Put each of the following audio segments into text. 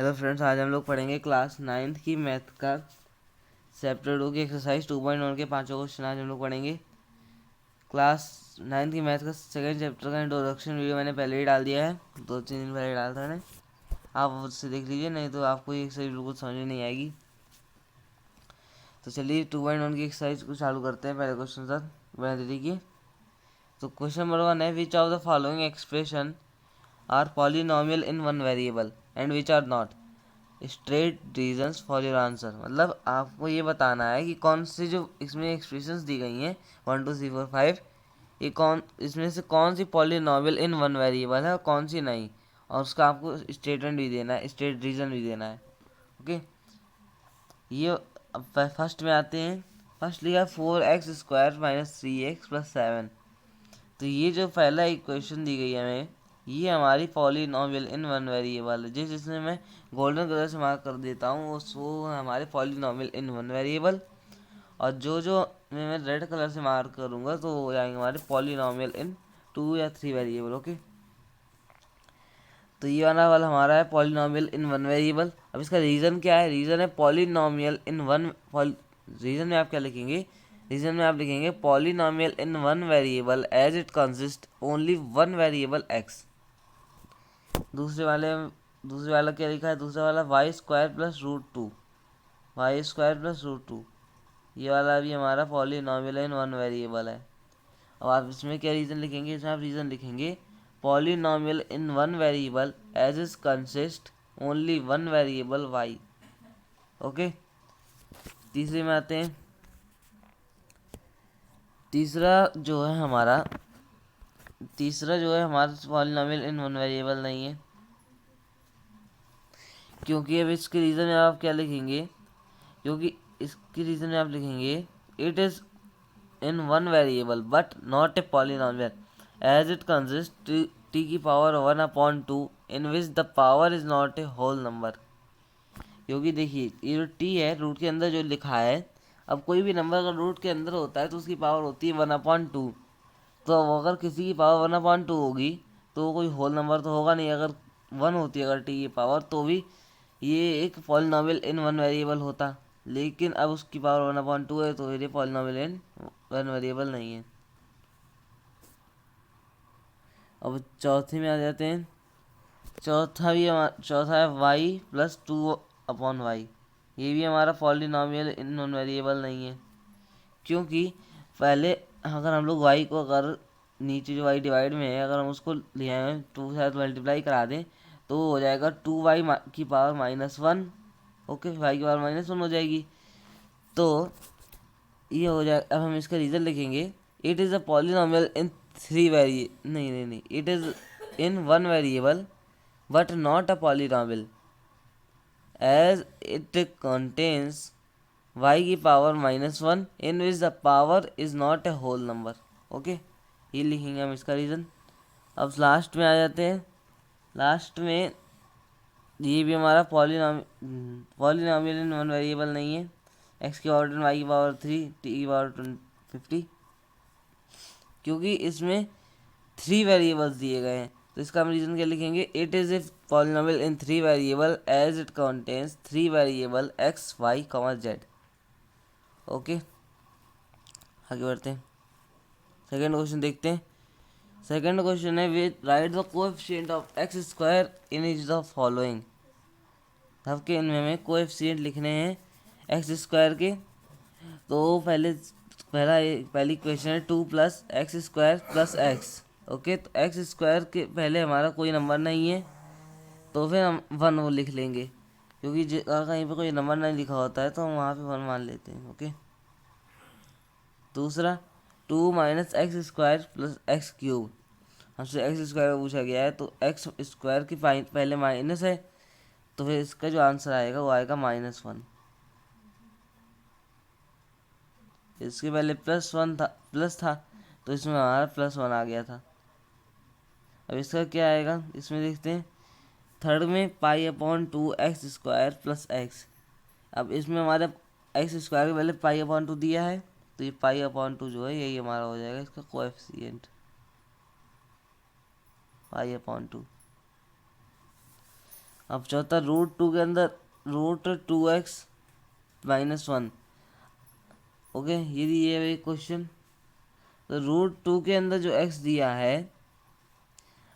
Hello friends, आज हम लोग पढ़ेंगे क्लास 9th की मैथ का चैप्टर 2 की एक्सरसाइज 2.1 के पांचों क्वेश्चन आज हम लोग पढ़ेंगे। क्लास 9th की मैथ का सेकंड चैप्टर का इंट्रोडक्शन वीडियो मैंने पहले ही डाल दिया है, 2-3 दिन पहले डाला था मैंने। आप उससे देख लीजिए, नहीं तो आपको ये एक्सरसाइज बिल्कुल समझ में नहीं आएगी। तो चलिए 2.1 की एक्सरसाइज को चालू करते हैं पहले क्वेश्चन साथ बना देखिए। तो क्वेश्चन नंबर 1 है, which of the following expression are polynomial in one variable and which are not. State reasons for your answer, मतलब आपको ये बताना है कि कौन सी जो इसमें एक्सप्रेशंस दी गई हैं 1 2 3 4 5, ये कौन इसमें से कौन सी पॉलिनॉमियल इन वन वेरिएबल है और कौन सी नहीं, और उसका आपको स्टेटमेंट भी देना है, स्टेट रीजन भी देना है। ओके, ये अब फर्स्ट में आते हैं। फर्स्ट लिखा 4x² - 3x + 7। तो ये जो पहला इक्वेशन दी गई है हमें, ये हमारी पॉलिनॉमियल इन वन वेरिएबल है। जिसमें मैं गोल्डन कलर से मार्क कर देता हूँ वो हमारे पॉलिनॉमियल इन वन वेरिएबल, और जो जो मैं रेड कलर से मार्क करूँगा तो वो जाएंगे हमारे पॉलिनॉमियल इन 2 या 3 वेरिएबल। ओके, तो ये वाला हमारा है पॉलिनॉमियल इन वन वेरिएबल। अब इसका रीज़न क्या है? रीज़न है पॉलिनॉमियल इन वन। रीज़न में आप क्या लिखेंगे? रीज़न में आप लिखेंगे polynomial in one variable as it consist only one variable x. दूसरे वाला क्या लिखा है? दूसरा वाला y² + √2, y² + √2। ये वाला भी हमारा पॉलिनॉमियल इन वन वेरिएबल है। अब आप इसमें क्या रीज़न लिखेंगे? इसमें आप रीज़न लिखेंगे polynomial in one variable as is consist only one variable y। Okay, तीसरे में आते हैं। तीसरा जो है हमारा पॉलिनॉमियल इन वन वेरिएबल नहीं है, क्योंकि अब इसके रीज़न में आप क्या लिखेंगे? क्योंकि इसके रीज़न में आप लिखेंगे it is in one variable but not a polynomial as it consists t⁻1/2 in which the power is not a whole number। क्योंकि देखिए ये जो t है रूट के अंदर जो लिखा है, अब कोई भी नंबर अगर रूट के अंदर होता है तो उसकी पावर होती है 1/2। तो अब अगर किसी की पावर 1/2 होगी तो वो कोई होल नंबर तो होगा नहीं। अगर 1 होती है अगर t की पावर, तो भी ये एक पॉलिनॉमियल इन वन वेरिएबल होता। लेकिन अब उसकी पावर 1/2 है तो ये पॉलिनॉमियल इन वन वेरिएबल नहीं है। अब चौथे में आ जाते हैं। चौथा है y + 2/y। ये भी हमारा पॉलिनॉमियल इन वन वेरिएबल नहीं है, क्योंकि पहले अगर हम लोग y को, अगर नीचे जो y डिवाइड में है, अगर हम उसको ले आए 2 से मल्टीप्लाई करा दें तो हो जाएगा 2y की पावर -1। ओके, y की पावर -1 हो जाएगी। तो ये हो जाए। अब हम इसका रीज़न लिखेंगे it is a polynomial in three वेरिए नहीं, it is in one variable but not a polynomial as it contains y की power -1 in which the power is not a whole number. Okay, ये लिखेंगे हम इसका reason. अब last में आ जाते हैं। लास्ट में ये भी हमारा पॉलिनॉमियल इन वन वेरिएबल नहीं है। x की पावर 10, y की पावर 3, t की पावर 50, क्योंकि इसमें 3 वेरिएबल्स दिए गए हैं। तो इसका हम रीज़न क्या लिखेंगे? It is a polynomial in 3 variable as it contains 3 variable x, y, z। Okay, आगे बढ़ते हैं। सेकेंड क्वेश्चन देखते हैं। सेकेंड क्वेश्चन है with write the coefficient of x² in each the following. सबके इनमें हमें कोएफिशिएंट लिखने हैं x² के। तो पहली क्वेश्चन है 2 + x² + x। ओके, तो x² के पहले हमारा कोई नंबर नहीं है, तो फिर हम 1 वो लिख लेंगे, क्योंकि अगर कहीं पे कोई नंबर नहीं लिखा होता है तो हम वहाँ पे 1 मान लेते हैं। ओके, दूसरा 2 - x² + x³ हमसे x² पूछा गया है, तो x² की पहले माइनस है, तो फिर इसका जो आंसर आएगा वो आएगा -1। इसके पहले प्लस था तो इसमें हमारा +1 आ गया था। अब इसका क्या आएगा इसमें देखते हैं। थर्ड में π/2 x² + x। अब इसमें हमारा x² के पहले π/2 दिया है, तो ये π/2 जो है यही हमारा हो जाएगा इसका कोएफिशिएंट, π/2। अब चौथा √2 के अंदर √2x-1। ओके, ये दिए हुए क्वेश्चन। तो √2 के अंदर जो x दिया है,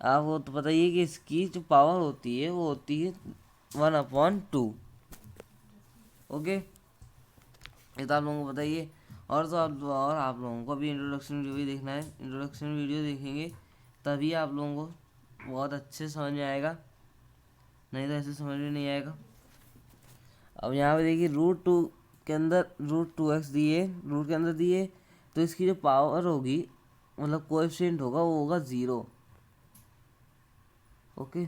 आपको तो बताइए कि इसकी जो पावर होती है वो होती है 1/2। ओके, ये तो आप लोगों को बताइए। और तो आप लोगों को भी इंट्रोडक्शन वीडियो भी देखना है। इंट्रोडक्शन वीडियो देखेंगे तभी आप लोगों को बहुत अच्छे समझ में आएगा, नहीं तो ऐसे समझ में नहीं आएगा। अब यहाँ पे देखिए √2 के अंदर √2x दिए, रूट के अंदर दिए, तो इसकी जो पावर होगी, मतलब कोएफिशिएंट होगा, वो होगा 0। ओके,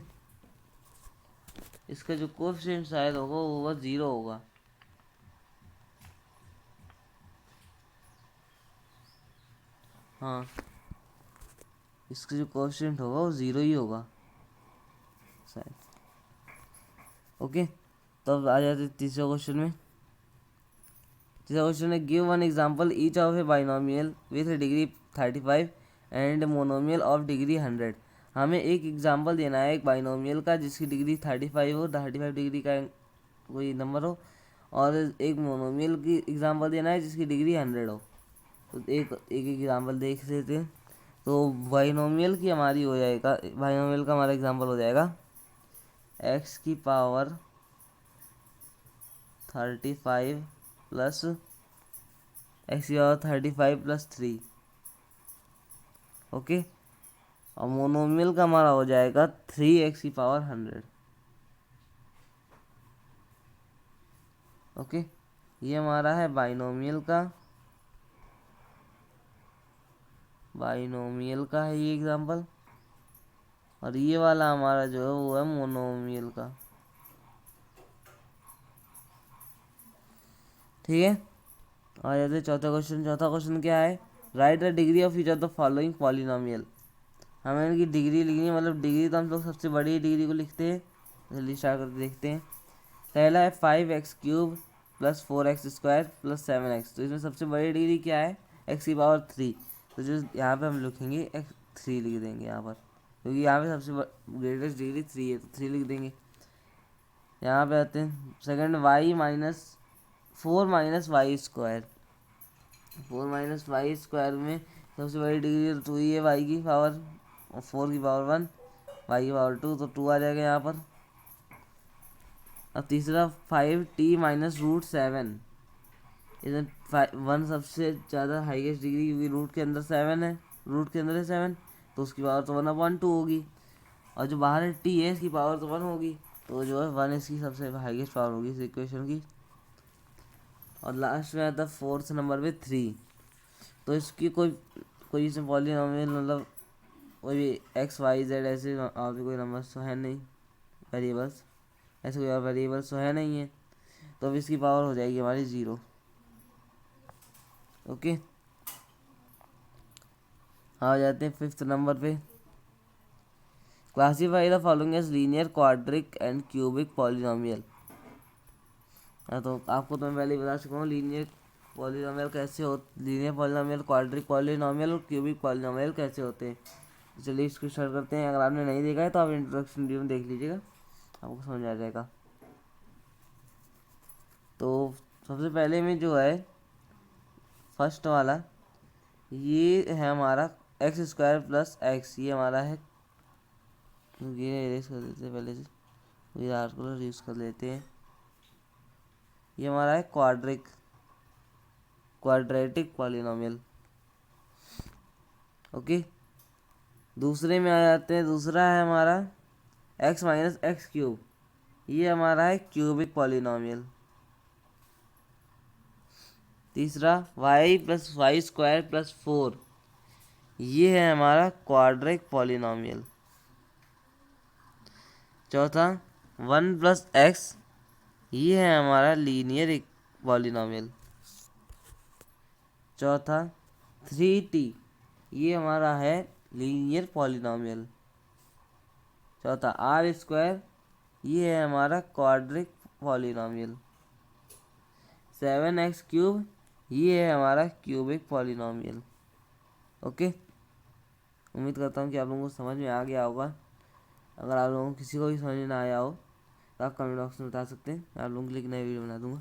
इसका जो कोएफिशिएंट शायद होगा वो होगा 0 होगा। हाँ, इसका जो कोएफिशिएंट होगा वो 0 ही होगा शायद। ओके, तो अब आ जाते तीसरे क्वेश्चन में। तीसरा क्वेश्चन है, give one example each of A binomial with degree 35 and monomial of degree 100। हमें एक एग्जांपल देना है एक बाइनोमियल का जिसकी डिग्री 35 हो, 35 डिग्री का कोई नंबर हो, और एक मोनोमियल की एग्जांपल देना है जिसकी डिग्री 100 हो। तो एक एक एग्जांपल देख लेते हैं। तो बाइनोमियल की हमारी हो जाएगा, बाइनोमियल का हमारा एग्जांपल हो जाएगा x की पावर 35 प्लस x की पावर 35 प्लस 3। ओके, और मोनोमियल का हमारा हो जाएगा 3x की पावर 100। ओके, ये हमारा है बाइनोमियल का है ये एग्जांपल, और ये वाला हमारा जो है वो है मोनोमियल का। ठीक है, आ जाते चौथा क्वेश्चन। चौथा क्वेश्चन क्या है, right the degree of each of the following polynomial. हमें इनकी डिग्री लिखनी है, मतलब डिग्री तो हम लोग सबसे बड़ी डिग्री को लिखते हैं। जल्दी स्टार्ट करके देखते हैं। पहला है 5x³ plus 4x² plus 7x। तो इसमें सबसे बड़ी डिग्री क्या है, x की पावर 3। तो जो यहाँ पे हम लिखेंगे x3 लिख देंगे यहाँ पर, क्योंकि यहाँ पे सबसे ग्रेटेस्ट डिग्री 3 है, तो 3 लिख देंगे। यहाँ पे आते हैं सेकंड, y-4 - y²। 4 - y² में सबसे बड़ी डिग्री 2 ही है, y की पावर, और 4 की पावर 1, y की पावर 2, तो 2 आ जाएगा यहाँ पर। अब तीसरा 5t - √7। इसमें 1 सबसे ज़्यादा हाईएस्ट डिग्री, क्योंकि रूट के अंदर 7 है, रूट के अंदर है 7, तो उसकी पावर तो 1/2 होगी। और जो बाहर है t है, इसकी पावर तो 1 होगी, तो जो है 1 इसकी सबसे हाईएस्ट पावर होगी इस इक्वेशन की। और लास्ट में आता है फोर्थ नंबर पे 3। तो इसकी कोई इसमें पॉलिनोमियल, मतलब कोई भी x y z ऐसे और भी कोई नंबर तो है नहीं, वेरिएबल्स ऐसे कोई और वेरिएबल्स तो है नहीं है, तो अब इसकी पावर हो जाएगी हमारी 0। ओके, आ जाते हैं फिफ्थ नंबर पे। Classify the following as linear, quadric and cubic polynomial. तो आपको तो मैं पहले ही बता चुका हूँ लीनियर पॉलिनोमियल कैसे हो, लीनियर पॉलिनोमियल, क्वाड्रिक पॉलिनोमियल और क्यूबिक पॉलिनोमियल कैसे होते हैं। चलिए इसको स्टार्ट करते हैं। अगर आपने नहीं देखा है तो आप इंट्रोडक्शन वीडियो में देख लीजिएगा, आपको समझ आ जाएगा। तो सबसे पहले में जो है फर्स्ट वाला, ये है हमारा x² प्लस x। ये हमारा है, ये इरेज कर देते हैं पहले से, ये डार्क कलर यूज़ कर लेते हैं। ये हमारा है क्वाड्रेटिक पॉलिनोमियल। ओके, दूसरे में आ जाते हैं। दूसरा है हमारा x - x³। ये हमारा है क्यूबिक पॉलिनोमियल। तीसरा y + y² + 4। ये है हमारा क्वाड्रिक पॉलिनोमियल। चौथा 1 + x। ये है हमारा लीनियर पॉलिनोमियल। चौथा 3t। ये हमारा है लीनियर पॉलिनोमियल। चौथा r²। ये है हमारा क्वाड्रिक पॉलिनोमियल। 7x³। ये है हमारा क्यूबिक पॉलिनोमियल। ओके, उम्मीद करता हूँ कि आप लोगों को समझ में आ गया होगा। अगर आप लोगों को किसी को भी समझ में ना आया हो तो आप कमेंट बॉक्स में बता सकते हैं, आप लोगों के लिए एक नई वीडियो बना दूंगा।